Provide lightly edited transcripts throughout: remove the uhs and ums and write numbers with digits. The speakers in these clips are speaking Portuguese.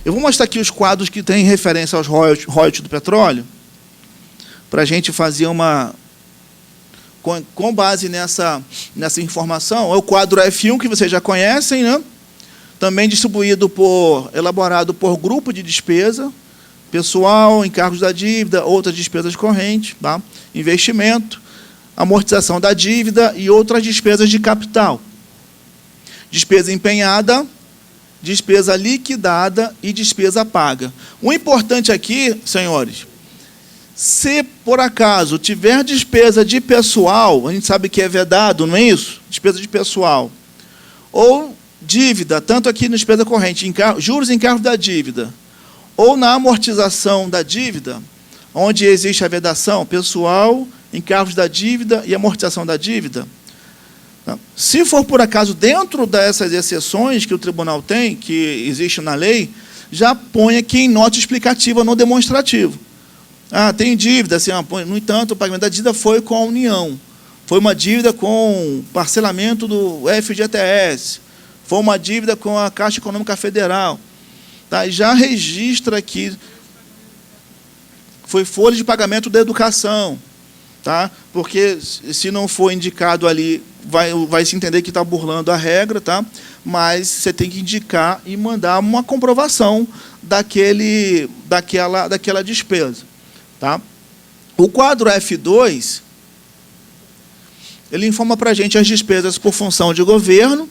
Eu vou mostrar aqui os quadros que têm referência aos royalties do petróleo, para a gente fazer uma... Com base nessa informação, é o quadro F1, que vocês já conhecem, né? Também elaborado por grupo de despesa, pessoal, encargos da dívida, outras despesas correntes, tá? Investimento, amortização da dívida e outras despesas de capital. Despesa empenhada, despesa liquidada e despesa paga. O importante aqui, senhores, se por acaso tiver despesa de pessoal, a gente sabe que é vedado, não é isso? Despesa de pessoal. Ou dívida, tanto aqui na despesa corrente, juros e encargos da dívida, ou na amortização da dívida, onde existe a vedação, pessoal, encargos da dívida e amortização da dívida. Se for, por acaso, dentro dessas exceções que o tribunal tem, que existe na lei, já põe aqui em nota explicativa no demonstrativo. Tem dívida, assim, no entanto, o pagamento da dívida foi com a União. Foi uma dívida com parcelamento do FGTS. Foi uma dívida com a Caixa Econômica Federal. Tá? Já registra aqui. Foi folha de pagamento da educação. Tá? Porque, se não for indicado ali, vai se entender que está burlando a regra, tá? Mas você tem que indicar e mandar uma comprovação daquela despesa. Tá? O quadro F2, ele informa para a gente as despesas por função de governo,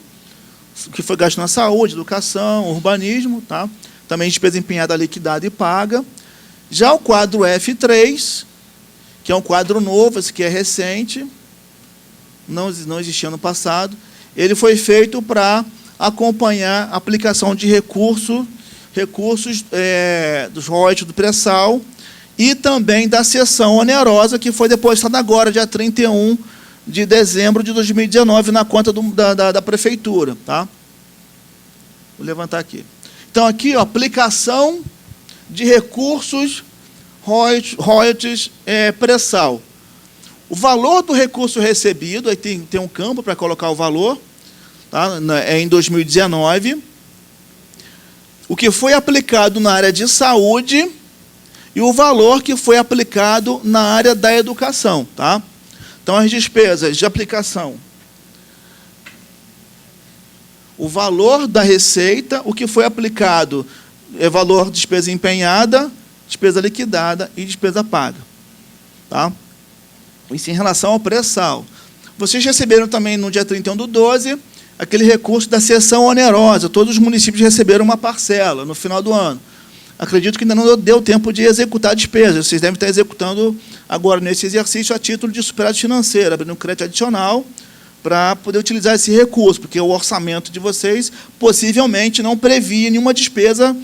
que foi gasto na saúde, educação, urbanismo, tá? Também despesa empenhada, liquidada e paga. Já o quadro F3, que é um quadro novo, esse que é recente, não existia no passado, ele foi feito para acompanhar a aplicação de recursos dos royalties do pré-sal e também da cessão onerosa, que foi depositada agora, dia 31 de dezembro de 2019, na conta da prefeitura. Tá? Vou levantar aqui. Então, aqui, ó, aplicação de recursos royalties pré-sal. O valor do recurso recebido, aí tem um campo para colocar o valor, tá? É em 2019. O que foi aplicado na área de saúde e o valor que foi aplicado na área da educação. Tá? Então, as despesas de aplicação. O valor da receita, o que foi aplicado é valor de despesa empenhada, despesa liquidada e despesa paga. Tá? Isso em relação ao pré-sal. Vocês receberam também, no dia 31/12, aquele recurso da cessão onerosa. Todos os municípios receberam uma parcela no final do ano. Acredito que ainda não deu tempo de executar a despesa. Vocês devem estar executando agora, nesse exercício, a título de superávit financeiro, abrindo um crédito adicional para poder utilizar esse recurso, porque o orçamento de vocês possivelmente não previa nenhuma despesa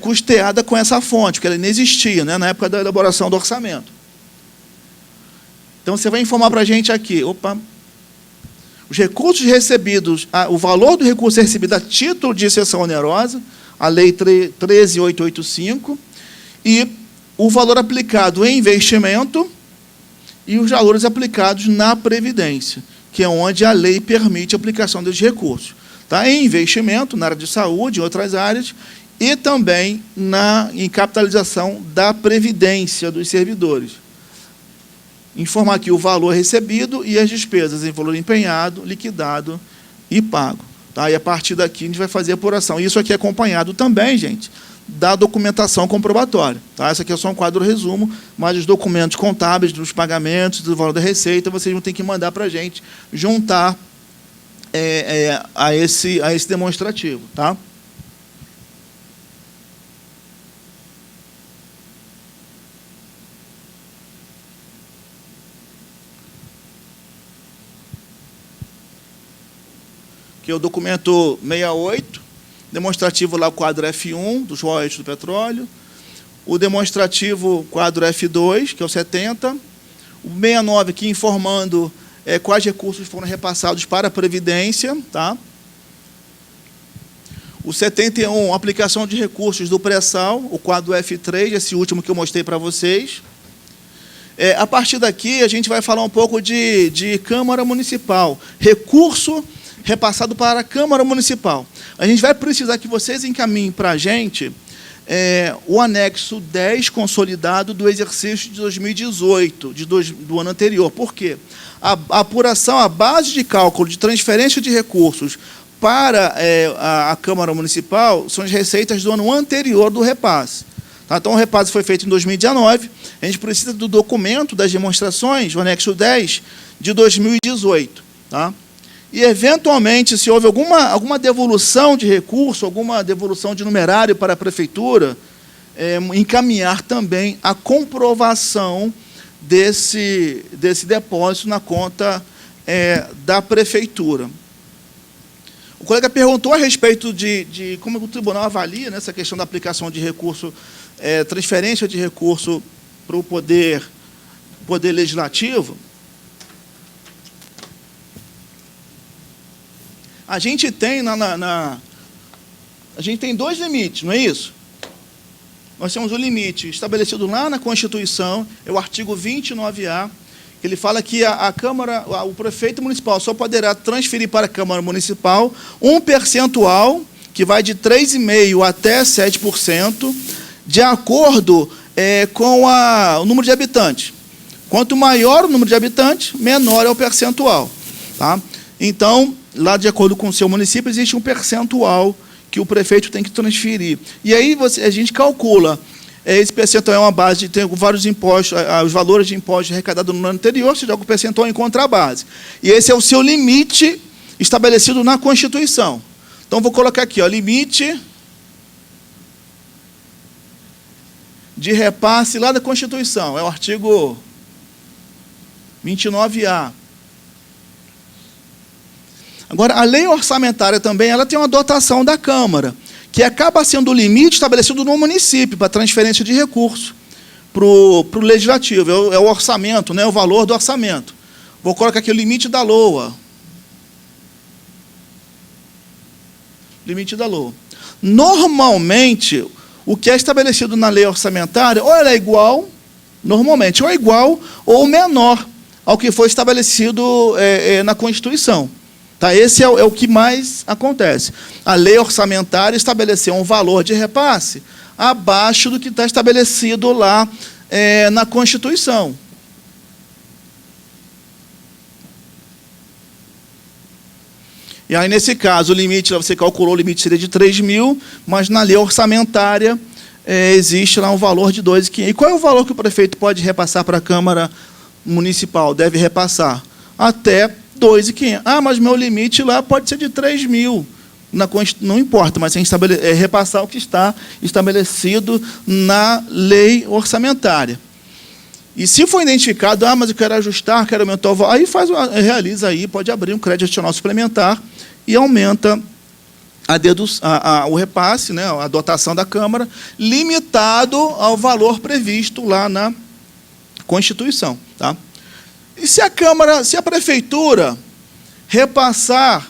custeada com essa fonte, porque ela nem existia, né, na época da elaboração do orçamento. Então, você vai informar para a gente aqui, os recursos recebidos, o valor do recurso recebido a título de cessão onerosa, a Lei 13.885, e o valor aplicado em investimento e os valores aplicados na Previdência, que é onde a lei permite a aplicação dos recursos. Tá? Em investimento, na área de saúde, em outras áreas, e também em capitalização da Previdência dos servidores. Informar aqui o valor recebido e as despesas em valor empenhado, liquidado e pago. Tá? E a partir daqui a gente vai fazer a apuração. Isso aqui é acompanhado também, gente, da documentação comprobatória. Tá? Esse aqui é só um quadro resumo, mas os documentos contábeis dos pagamentos, do valor da receita, vocês vão ter que mandar para a gente, juntar a esse demonstrativo. Tá? Que é o documento 68, demonstrativo lá o quadro F1, dos royalties do petróleo, o demonstrativo quadro F2, que é o 70, o 69 aqui informando quais recursos foram repassados para a Previdência, tá? O 71, aplicação de recursos do pré-sal, o quadro F3, esse último que eu mostrei para vocês. A partir daqui, a gente vai falar um pouco de Câmara Municipal, recurso repassado para a Câmara Municipal. A gente vai precisar que vocês encaminhem para a gente o anexo 10 consolidado do exercício de 2018, do ano anterior. Por quê? A apuração, a base de cálculo de transferência de recursos para a Câmara Municipal são as receitas do ano anterior do repasse. Tá? Então, o repasse foi feito em 2019, a gente precisa do documento das demonstrações, o anexo 10, de 2018. Tá? E, eventualmente, se houve alguma devolução de recurso, alguma devolução de numerário para a Prefeitura, encaminhar também a comprovação desse depósito na conta da Prefeitura. O colega perguntou a respeito de como o tribunal avalia nessa questão da aplicação de recurso, transferência de recurso para o poder legislativo. A gente tem a gente tem dois limites, não é isso? Nós temos o limite estabelecido lá na Constituição, é o artigo 29A, que ele fala que a Câmara, o prefeito municipal só poderá transferir para a Câmara Municipal um percentual que vai de 3,5% até 7%, de acordo com o número de habitantes. Quanto maior o número de habitantes, menor é o percentual. Tá? Então, lá de acordo com o seu município, existe um percentual que o prefeito tem que transferir. E aí a gente calcula, esse percentual é uma base, tem vários impostos, os valores de impostos arrecadados no ano anterior, se joga o percentual em contrabase. E esse é o seu limite estabelecido na Constituição. Então, vou colocar aqui, limite de repasse lá da Constituição, é o artigo 29A. Agora, a lei orçamentária também, ela tem uma dotação da Câmara, que acaba sendo o limite estabelecido no município para transferência de recursos para o Legislativo. É o orçamento, né, o valor do orçamento. Vou colocar aqui o limite da LOA. Limite da LOA. Normalmente, o que é estabelecido na lei orçamentária, ou ela é igual, normalmente, ou é igual ou menor ao que foi estabelecido na Constituição. Tá? Esse é o que mais acontece. A lei orçamentária estabeleceu um valor de repasse abaixo do que está estabelecido lá na Constituição. E aí, nesse caso, o limite, você calculou, o limite seria de 3 mil, mas na lei orçamentária existe lá um valor de 2.500. E qual é o valor que o prefeito pode repassar para a Câmara Municipal? Deve repassar até 2.500. Ah, mas meu limite lá pode ser de 3 mil. Não importa, mas tem que repassar o que está estabelecido na lei orçamentária. E se for identificado, mas eu quero ajustar, quero aumentar o valor, aí realiza aí, pode abrir um crédito adicional suplementar e aumenta o repasse, né, a dotação da Câmara, limitado ao valor previsto lá na Constituição. Tá? E se a Prefeitura repassar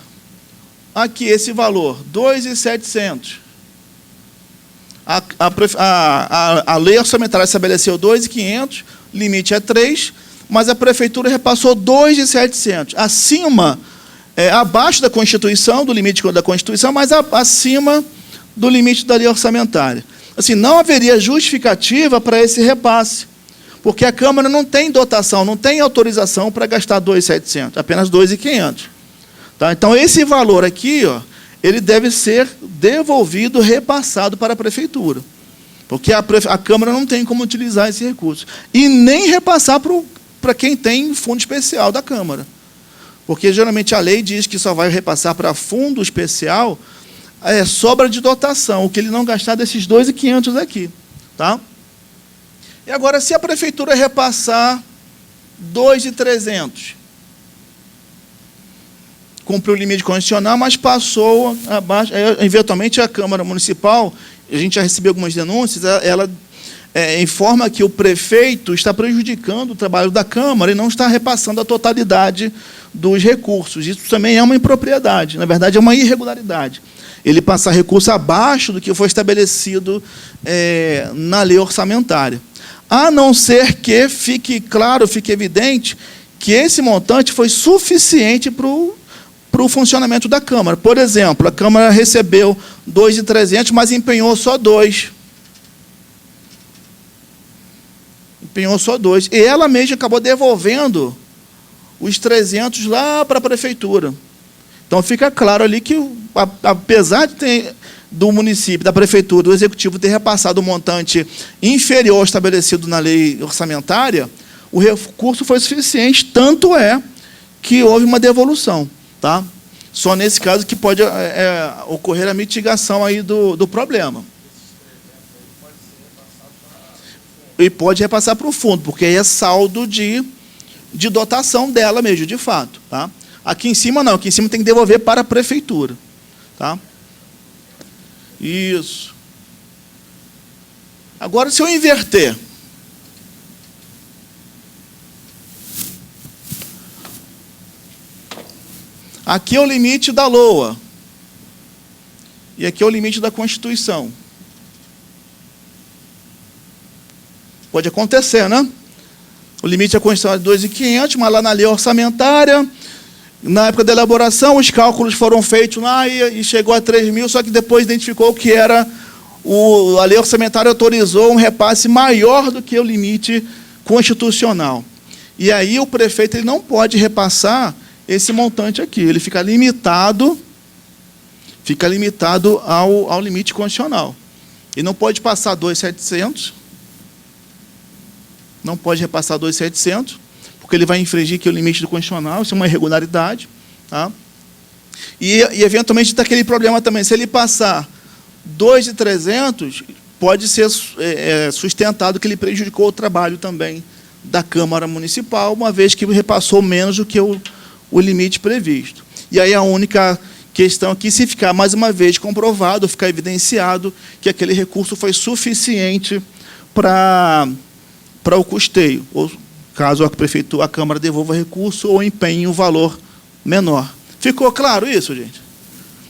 aqui esse valor, 2.700, a lei orçamentária estabeleceu 2.500, limite é 3, mas a Prefeitura repassou 2.700, abaixo da Constituição, do limite da Constituição, mas acima do limite da lei orçamentária. Assim, não haveria justificativa para esse repasse, porque a Câmara não tem dotação, não tem autorização para gastar 2.700, apenas 2.500. Tá? Então, esse valor aqui, ele deve ser devolvido, repassado para a Prefeitura, porque a Câmara não tem como utilizar esse recurso. E nem repassar para quem tem fundo especial da Câmara, porque, geralmente, a lei diz que só vai repassar para fundo especial sobra de dotação, o que ele não gastar desses 2.500 aqui. Tá? E agora, se a Prefeitura repassar 2.300, cumpriu o limite constitucional, mas passou abaixo. Eventualmente, a Câmara Municipal, a gente já recebeu algumas denúncias, ela informa que o prefeito está prejudicando o trabalho da Câmara e não está repassando a totalidade dos recursos. Isso também é uma impropriedade, na verdade, é uma irregularidade. Ele passar recurso abaixo do que foi estabelecido na lei orçamentária. A não ser que fique claro, fique evidente, que esse montante foi suficiente para o funcionamento da Câmara. Por exemplo, a Câmara recebeu 2.300, mas empenhou só 2. empenhou só 2. E ela mesma acabou devolvendo os 300 lá para a prefeitura. Então, fica claro ali que, apesar de ter, do município, da prefeitura, do executivo ter repassado um montante inferior ao estabelecido na lei orçamentária, o recurso foi suficiente, tanto é que houve uma devolução. Tá? Só nesse caso que pode ocorrer a mitigação aí do problema. E pode repassar para o fundo, porque aí é saldo de dotação dela mesmo, de fato. Tá? Aqui em cima não, aqui em cima tem que devolver para a prefeitura. Tá? Isso. Agora, se eu inverter, aqui é o limite da LOA, e aqui é o limite da Constituição. Pode acontecer, né? O limite da Constituição é 2.500, mas lá na lei orçamentária, na época da elaboração, os cálculos foram feitos lá e chegou a 3.000, só que depois identificou que era a lei orçamentária autorizou um repasse maior do que o limite constitucional. E aí o prefeito ele não pode repassar esse montante aqui, ele fica limitado ao limite constitucional. E não pode passar 2.700, não pode repassar 2.700, porque ele vai infringir aqui o limite do constitucional, isso é uma irregularidade. Tá? E eventualmente, está aquele problema também, se ele passar 2.300, pode ser sustentado que ele prejudicou o trabalho também da Câmara Municipal, uma vez que repassou menos do que o limite previsto. E aí a única questão aqui, se ficar mais uma vez comprovado, ficar evidenciado que aquele recurso foi suficiente para o custeio, ou caso a Câmara devolva recurso ou empenhe um valor menor. Ficou claro isso, gente?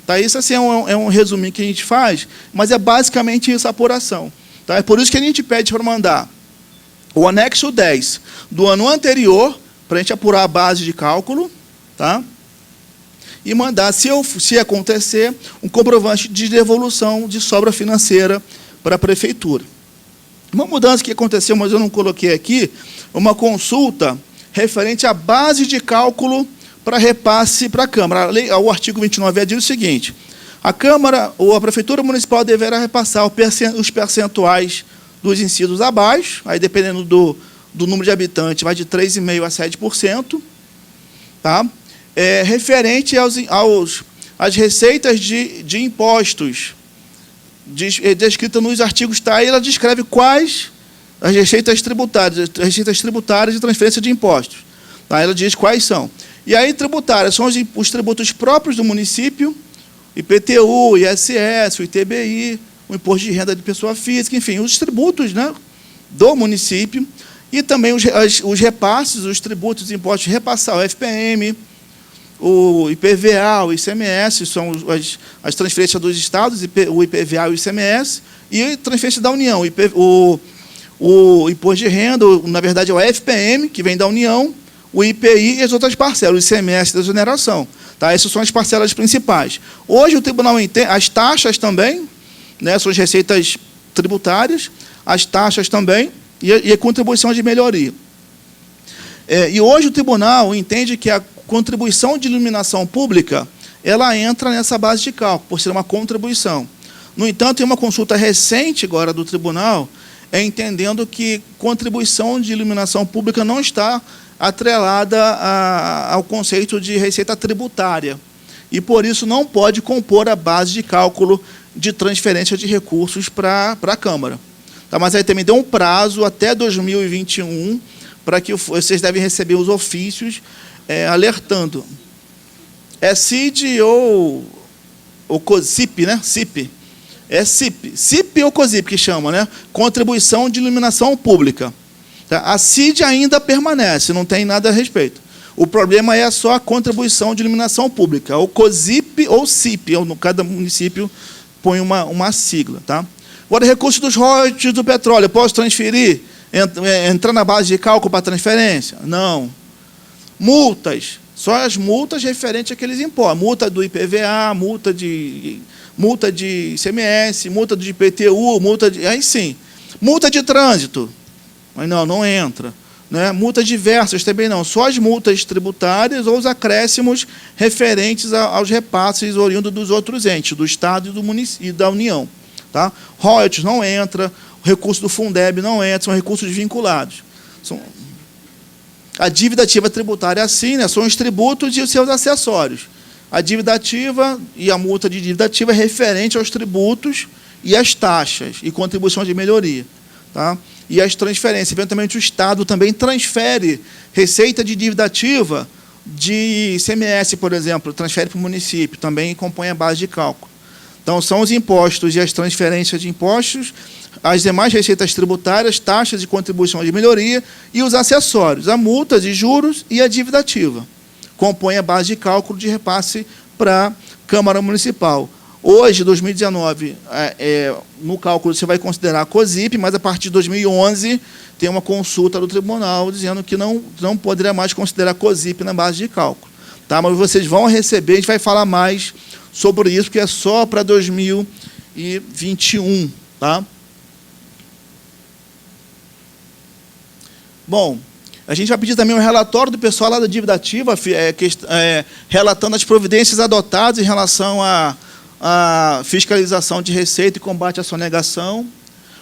Tá, isso assim, é um resuminho que a gente faz, mas é basicamente isso a apuração. Tá? É por isso que a gente pede para mandar o anexo 10 do ano anterior, para a gente apurar a base de cálculo, tá? E mandar, se acontecer, um comprovante de devolução de sobra financeira para a prefeitura. Uma mudança que aconteceu, mas eu não coloquei aqui, uma consulta referente à base de cálculo para repasse para a Câmara. O artigo 29 diz o seguinte: a Câmara ou a Prefeitura Municipal deverá repassar os percentuais dos incisos abaixo, aí dependendo do número de habitantes, vai de 3,5% a 7%, tá? Referente às receitas de impostos, descrita nos artigos tais, ela descreve quais as receitas tributárias de transferência de impostos. Tá? Ela diz quais são. E aí, tributárias são os tributos próprios do município, IPTU, o ISS, o ITBI, o Imposto de Renda de Pessoa Física, enfim, os tributos, né, do município, e também os repasses, os tributos e impostos, repassar o FPM, o IPVA, o ICMS, são as transferências dos estados, o IPVA e o ICMS, e transferência da União, o Imposto de Renda, na verdade é o FPM, que vem da União, o IPI e as outras parcelas, o ICMS da exoneração. Tá? Essas são as parcelas principais. Hoje o tribunal entende, as taxas também, né, são as receitas tributárias, as taxas também, e a contribuição de melhoria. E hoje o tribunal entende que a contribuição de iluminação pública, ela entra nessa base de cálculo, por ser uma contribuição. No entanto, tem uma consulta recente agora do tribunal, entendendo que contribuição de iluminação pública não está atrelada ao conceito de receita tributária. E, por isso, não pode compor a base de cálculo de transferência de recursos para a Câmara. Tá, mas aí também deu um prazo até 2021 para que vocês devem receber os ofícios alertando. É CID ou CIP, né? CIP. É CIP. CIP ou COSIP que chama, né? Contribuição de Iluminação Pública. Tá? A CID ainda permanece, não tem nada a respeito. O problema é só a contribuição de iluminação pública, ou COSIP ou CIP, ou cada município põe uma sigla. Tá? Agora, recursos dos royalties do petróleo, posso transferir? Entrar na base de cálculo para transferência? Não. Multas, só as multas referentes àqueles impostos. Multa do IPVA, multa de ICMS, multa de IPTU, aí sim. Multa de trânsito. Mas não entra. Né? Multas diversas também não, só as multas tributárias ou os acréscimos referentes aos repasses oriundos dos outros entes, do Estado e do município, e da União. Tá? Royalties não entra, o recurso do Fundeb não entra, são recursos vinculados. A dívida ativa tributária é assim, né? São os tributos e os seus acessórios. A dívida ativa e a multa de dívida ativa é referente aos tributos e às taxas e contribuições de melhoria. Tá? E as transferências. Eventualmente, o Estado também transfere receita de dívida ativa de ICMS, por exemplo, transfere para o município, também compõe a base de cálculo. Então, são os impostos e as transferências de impostos, as demais receitas tributárias, taxas e contribuições de melhoria e os acessórios, a multas e juros e a dívida ativa. Compõe a base de cálculo de repasse para a Câmara Municipal. Hoje, 2019, no cálculo você vai considerar a COSIP, mas a partir de 2011 tem uma consulta do tribunal dizendo que não poderia mais considerar a COSIP na base de cálculo. Tá? Mas vocês vão receber, a gente vai falar mais sobre isso, que é só para 2021. Tá? Bom, a gente vai pedir também um relatório do pessoal lá da dívida ativa, relatando as providências adotadas em relação a fiscalização de receita e combate à sonegação,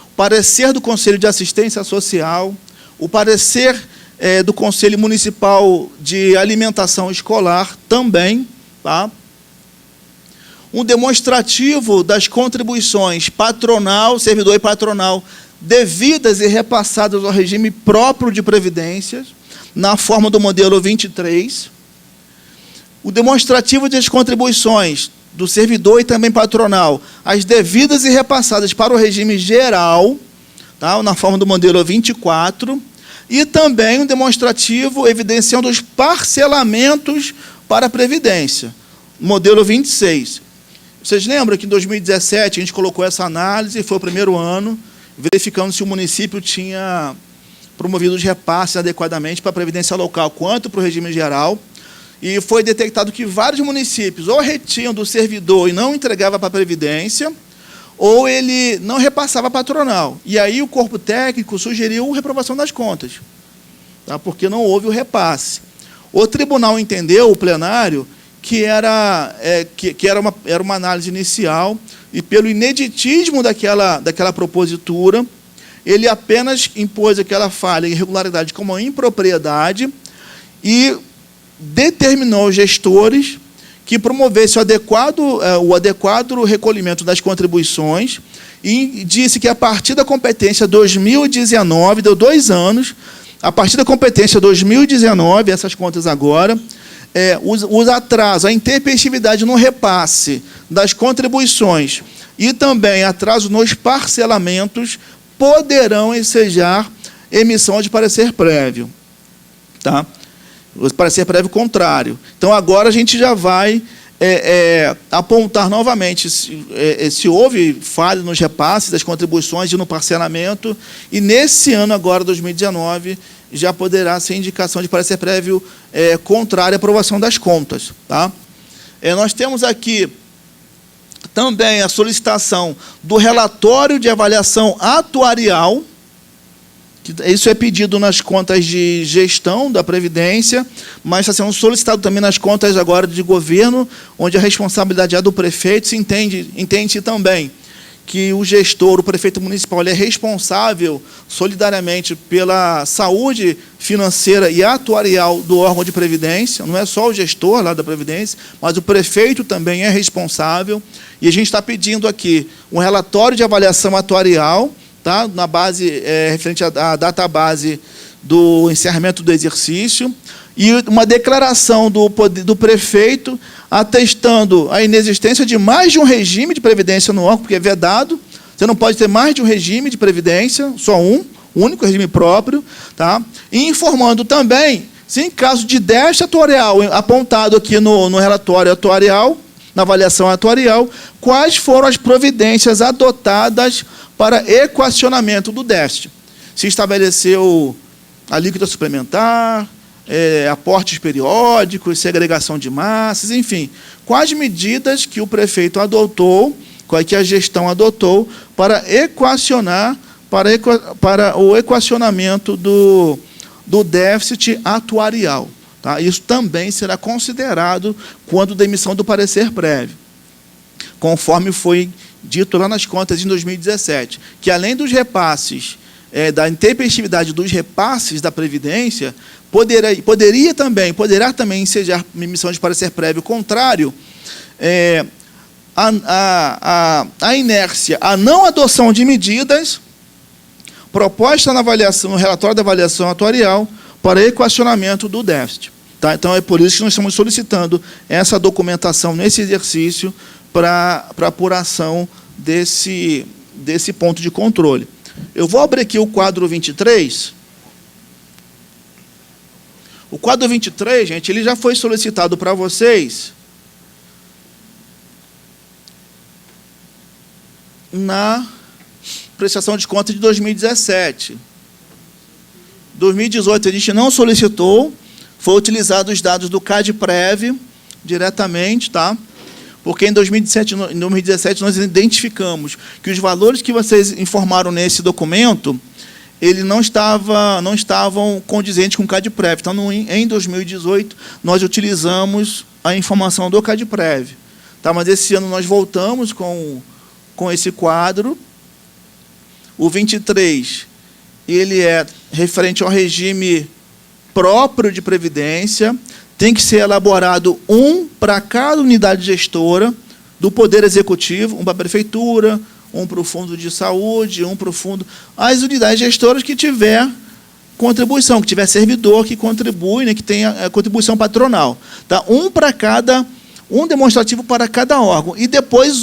o parecer do Conselho de Assistência Social, o parecer do Conselho Municipal de Alimentação Escolar também, tá? Um demonstrativo das contribuições patronal, servidor e patronal, devidas e repassadas ao regime próprio de previdências, na forma do modelo 23, o demonstrativo das contribuições do servidor e também patronal, as devidas e repassadas para o regime geral, tá? Na forma do modelo 24, e também um demonstrativo evidenciando os parcelamentos para a Previdência, modelo 26. Vocês lembram que em 2017 a gente colocou essa análise, foi o primeiro ano, verificando se o município tinha promovido os repasses adequadamente para a Previdência Local, quanto para o regime geral, e foi detectado que vários municípios ou retinham do servidor e não entregava para a Previdência, ou ele não repassava patronal. E aí o corpo técnico sugeriu reprovação das contas, tá? Porque não houve o repasse. O tribunal entendeu, o plenário, que era uma análise inicial, e pelo ineditismo daquela propositura, ele apenas impôs aquela falha e irregularidade como uma impropriedade e determinou aos gestores que promovesse o adequado recolhimento das contribuições e disse que a partir da competência 2019, deu 2 anos, a partir da competência 2019, essas contas agora, os atrasos, a intempestividade no repasse das contribuições e também atraso nos parcelamentos poderão ensejar emissão de parecer prévio. Tá? O parecer prévio contrário. Então, agora a gente já vai apontar novamente se houve falha nos repasses das contribuições e no parcelamento, e nesse ano agora, 2019, já poderá ser indicação de parecer prévio contrário à aprovação das contas. Tá? Nós temos aqui também a solicitação do relatório de avaliação atuarial. Isso é pedido nas contas de gestão da Previdência, mas está sendo solicitado também nas contas agora de governo, onde a responsabilidade é do prefeito. Se entende-se também que o gestor, o prefeito municipal, ele é responsável solidariamente pela saúde financeira e atuarial do órgão de Previdência. Não é só o gestor lá da Previdência, mas o prefeito também é responsável. E a gente está pedindo aqui um relatório de avaliação atuarial, tá? Na base, referente à database do encerramento do exercício, e uma declaração do prefeito atestando a inexistência de mais de um regime de previdência no órgão, porque é vedado, você não pode ter mais de um regime de previdência, só um único regime próprio, tá? E informando também, se em caso de déficit atuarial, apontado aqui no relatório atuarial, na avaliação atuarial, quais foram as providências adotadas para equacionamento do déficit. Se estabeleceu alíquota suplementar, aportes periódicos, segregação de massas, enfim, quais medidas que o prefeito adotou, que a gestão adotou para equacionar para o equacionamento do déficit atuarial. Tá? Isso também será considerado quando da emissão do parecer prévio, conforme foi dito lá nas contas em 2017, que além dos repasses, da intempestividade dos repasses da Previdência, poderá também ensejar emissão de parecer prévio contrário a inércia, a não adoção de medidas proposta no relatório da avaliação atuarial para equacionamento do déficit. Tá? Então, é por isso que nós estamos solicitando essa documentação nesse exercício para apuração desse ponto de controle. Eu vou abrir aqui o quadro 23. O quadro 23, gente, ele já foi solicitado para vocês na prestação de contas de 2017. 2018 a gente não solicitou, foi utilizado os dados do CADPREV diretamente, tá? Porque em 2017 nós identificamos que os valores que vocês informaram nesse documento, eles não estavam condizentes com o CADPREV. Então, em 2018, nós utilizamos a informação do CADPREV. Tá? Mas esse ano nós voltamos com esse quadro. O 23, ele é referente ao regime próprio de previdência, tem que ser elaborado um para cada unidade gestora do Poder Executivo, um para a Prefeitura, um para o Fundo de Saúde, um para o Fundo... As unidades gestoras que tiver contribuição, que tiver servidor que contribui, né, que tenha a contribuição patronal. Tá? Um demonstrativo para cada órgão, e depois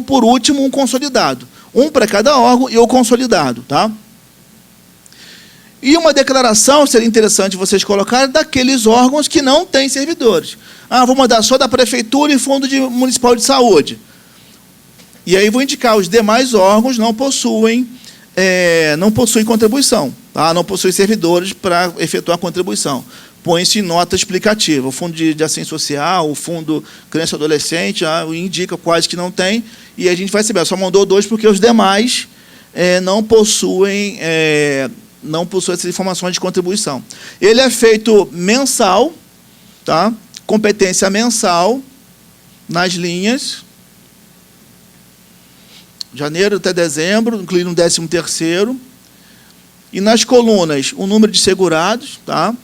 por último, um consolidado. Um para cada órgão e o consolidado. Tá? E uma declaração, seria interessante vocês colocarem, daqueles órgãos que não têm servidores. Vou mandar só da Prefeitura e Fundo Municipal de Saúde. E aí vou indicar, os demais órgãos não possuem contribuição, tá? Não possuem servidores para efetuar a contribuição. Põe-se em nota explicativa. O Fundo de Assistência Social, o Fundo Criança e Adolescente, indica quais que não tem, e a gente vai saber, só mandou 2 porque os demais não possuem essas informações de contribuição. Ele é feito mensal, tá? Competência mensal, nas linhas, janeiro até dezembro, incluindo o 13º, e nas colunas, o número de segurados, tá?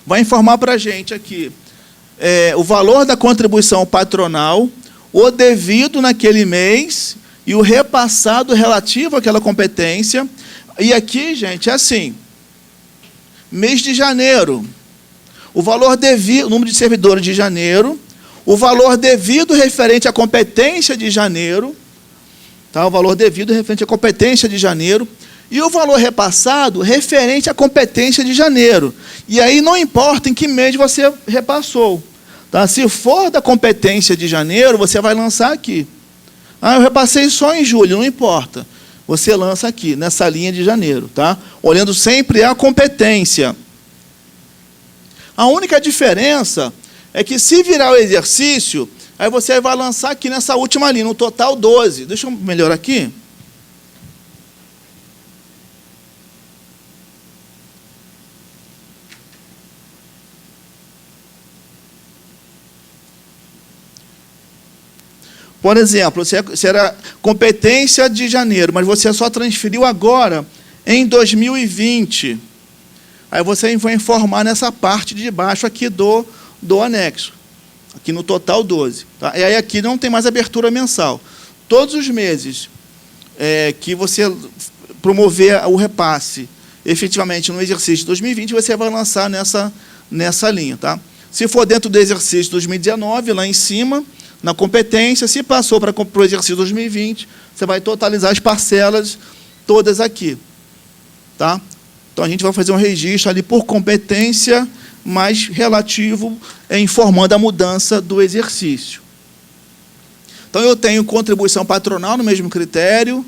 Vai informar para a gente aqui o valor da contribuição patronal, o devido naquele mês e o repassado relativo àquela competência. E aqui, gente, é assim, mês de janeiro, o valor devido, o número de servidores de janeiro, o valor devido referente à competência de janeiro, tá? O valor devido referente à competência de janeiro, e o valor repassado referente à competência de janeiro. E aí não importa em que mês você repassou. Tá? Se for da competência de janeiro, você vai lançar aqui. Eu repassei só em julho, não importa. Você lança aqui, nessa linha de janeiro, tá? Olhando sempre a competência. A única diferença é que, se virar o exercício, aí você vai lançar aqui nessa última linha, no total 12. Deixa eu melhorar aqui. Por exemplo, se era competência de janeiro, mas você só transferiu agora em 2020. Aí você vai informar nessa parte de baixo aqui do anexo. Aqui no total 12. Tá? E aí aqui não tem mais abertura mensal. Todos os meses que você promover o repasse efetivamente no exercício de 2020, você vai lançar nessa linha. Tá? Se for dentro do exercício de 2019, lá em cima, na competência, se passou para o exercício 2020, você vai totalizar as parcelas todas aqui. Tá? Então, a gente vai fazer um registro ali por competência, mas relativo, informando a mudança do exercício. Então, eu tenho contribuição patronal no mesmo critério,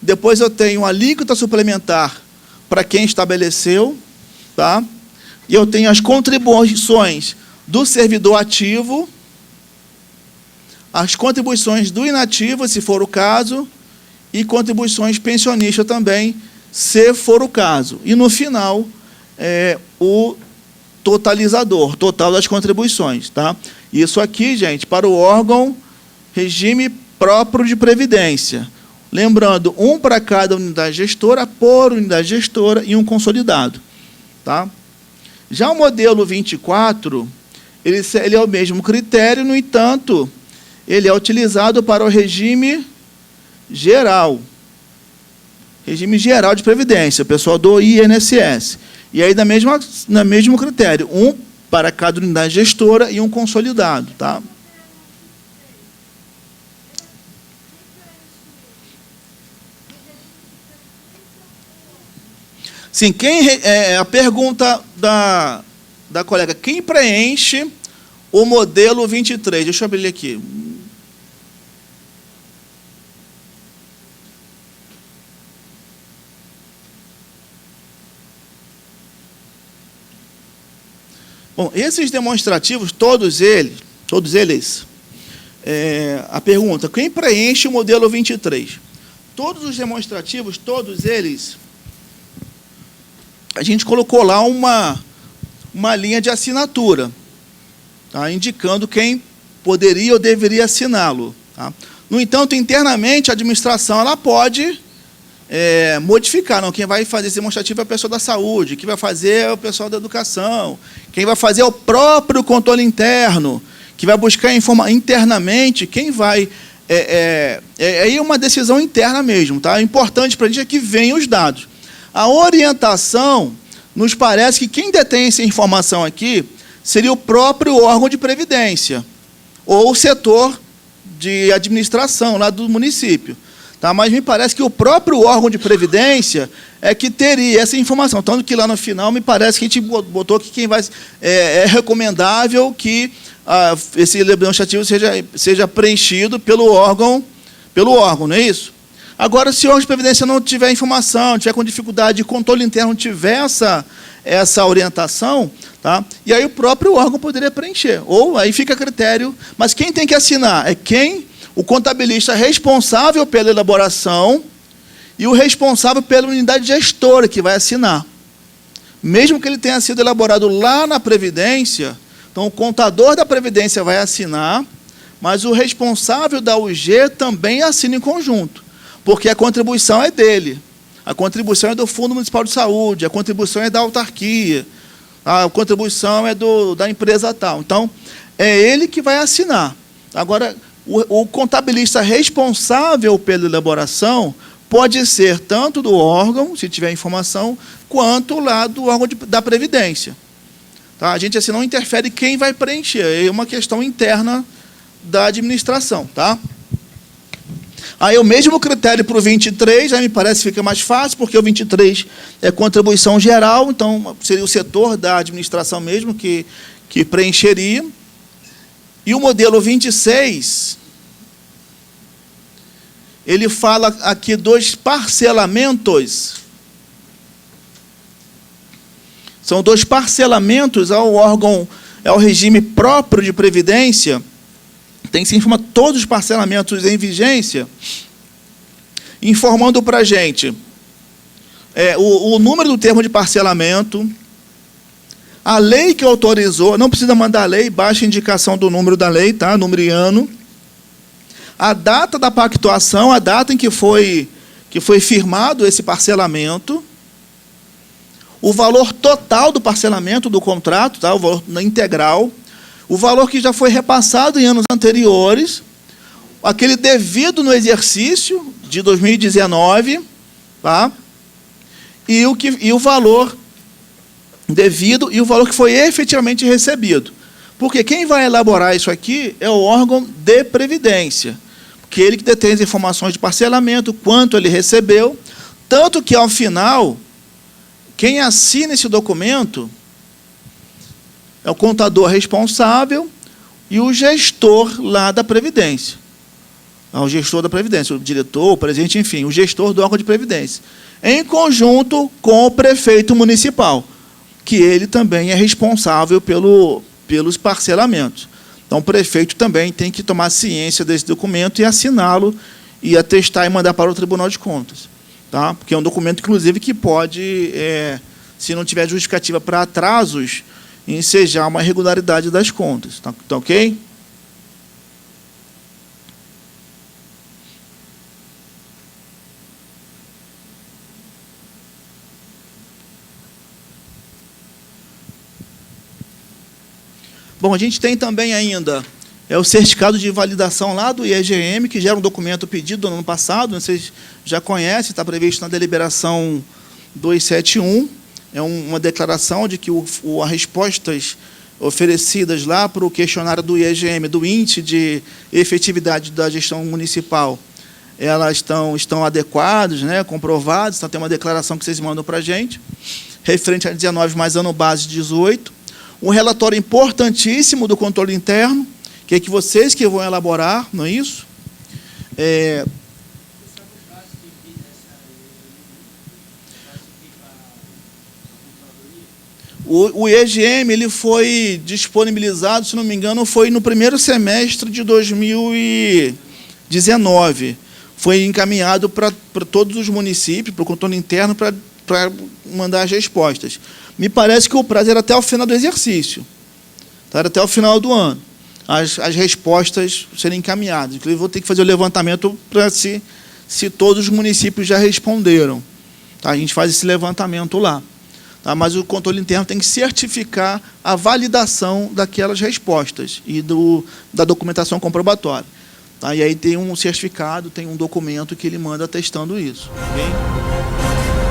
depois eu tenho alíquota suplementar para quem estabeleceu, tá? E eu tenho as contribuições do servidor ativo, as contribuições do inativo, se for o caso, e contribuições pensionistas também, se for o caso. E, no final, o totalizador, total das contribuições. Tá? Isso aqui, gente, para o órgão regime próprio de previdência. Lembrando, um para cada unidade gestora, por unidade gestora e um consolidado. Tá? Já o modelo 24, ele é o mesmo critério, no entanto, ele é utilizado para o regime geral. Regime geral de previdência, pessoal do INSS. E aí, no mesmo critério, um para cada unidade gestora e um consolidado. Tá? Sim, a pergunta da colega, quem preenche o modelo 23? Deixa eu abrir ele aqui. Bom, esses demonstrativos, todos eles, a pergunta, quem preenche o modelo 23? Todos os demonstrativos, todos eles, a gente colocou lá uma linha de assinatura, tá, indicando quem poderia ou deveria assiná-lo. Tá? No entanto, internamente, a administração ela pode modificar. Não, quem vai fazer esse demonstrativo é a pessoa da saúde, quem vai fazer é o pessoal da educação, quem vai fazer é o próprio controle interno, que vai buscar informar internamente quem vai... aí uma decisão interna mesmo. Tá? O importante para a gente é que venham os dados. A orientação, nos parece que quem detém essa informação aqui seria o próprio órgão de previdência, ou o setor de administração lá do município. Tá? Mas me parece que o próprio órgão de previdência é que teria essa informação. Tanto que lá no final me parece que a gente botou que é recomendável que esse demonstrativo seja preenchido pelo órgão, não é isso? Agora, se o órgão de previdência não tiver informação, tiver com dificuldade de controle interno, não tiver essa orientação, tá? E aí o próprio órgão poderia preencher. Ou aí fica a critério. Mas quem tem que assinar? O contabilista responsável pela elaboração e o responsável pela unidade gestora que vai assinar. Mesmo que ele tenha sido elaborado lá na Previdência, então o contador da Previdência vai assinar, mas o responsável da UG também assina em conjunto. Porque a contribuição é dele. A contribuição é do Fundo Municipal de Saúde, a contribuição é da autarquia, a contribuição é da empresa tal. Então, é ele que vai assinar. Agora, o contabilista responsável pela elaboração pode ser tanto do órgão, se tiver informação, quanto lá do órgão da Previdência. Tá? A gente assim não interfere quem vai preencher, é uma questão interna da administração. Tá? Aí o mesmo critério para o 23, aí me parece que fica mais fácil, porque o 23 é contribuição geral, então seria o setor da administração mesmo que preencheria. E o modelo 26, ele fala aqui dos parcelamentos. São 2 parcelamentos ao órgão, ao regime próprio de previdência. Tem que se informar todos os parcelamentos em vigência, informando para a gente o número do termo de parcelamento, a lei que autorizou, não precisa mandar a lei, baixa a indicação do número da lei, tá? Número e ano, a data da pactuação, a data em que foi firmado esse parcelamento, o valor total do parcelamento do contrato, tá? O valor integral, o valor que já foi repassado em anos anteriores, aquele devido no exercício de 2019, tá? E o valor devido e o valor que foi efetivamente recebido. Porque quem vai elaborar isso aqui é o órgão de previdência, porque ele que detém as informações de parcelamento, quanto ele recebeu, tanto que, ao final, quem assina esse documento é o contador responsável e o gestor lá da Previdência. É o gestor da Previdência, o diretor, o presidente, enfim, o gestor do órgão de Previdência. Em conjunto com o prefeito municipal, que ele também é responsável pelos parcelamentos. Então, o prefeito também tem que tomar ciência desse documento e assiná-lo e atestar e mandar para o Tribunal de Contas. Tá? Porque é um documento, inclusive, que pode, se não tiver justificativa para atrasos, ensejar uma irregularidade das contas. Tá ok? Bom, a gente tem também ainda o certificado de validação lá do IEGM, que já era um documento pedido no ano passado, vocês já conhecem, está previsto na deliberação 271. É uma declaração de que as respostas oferecidas lá para o questionário do IEGM, do Índice de Efetividade da Gestão Municipal, elas estão adequadas, né, comprovadas. Então, tem uma declaração que vocês mandam para a gente, referente a 19 mais ano base 18. Um relatório importantíssimo do controle interno, que é que vocês que vão elaborar, não é isso? O IEGM ele foi disponibilizado, se não me engano, foi no primeiro semestre de 2019. Foi encaminhado para todos os municípios, para o controle interno, para mandar as respostas. Me parece que o prazo era até o final do exercício. Era até o final do ano. As respostas serem encaminhadas. Inclusive, vou ter que fazer o levantamento para se todos os municípios já responderam. Tá? A gente faz esse levantamento lá. Tá? Mas o controle interno tem que certificar a validação daquelas respostas e da documentação comprobatória. Tá? E aí tem um certificado, tem um documento que ele manda atestando isso. Okay?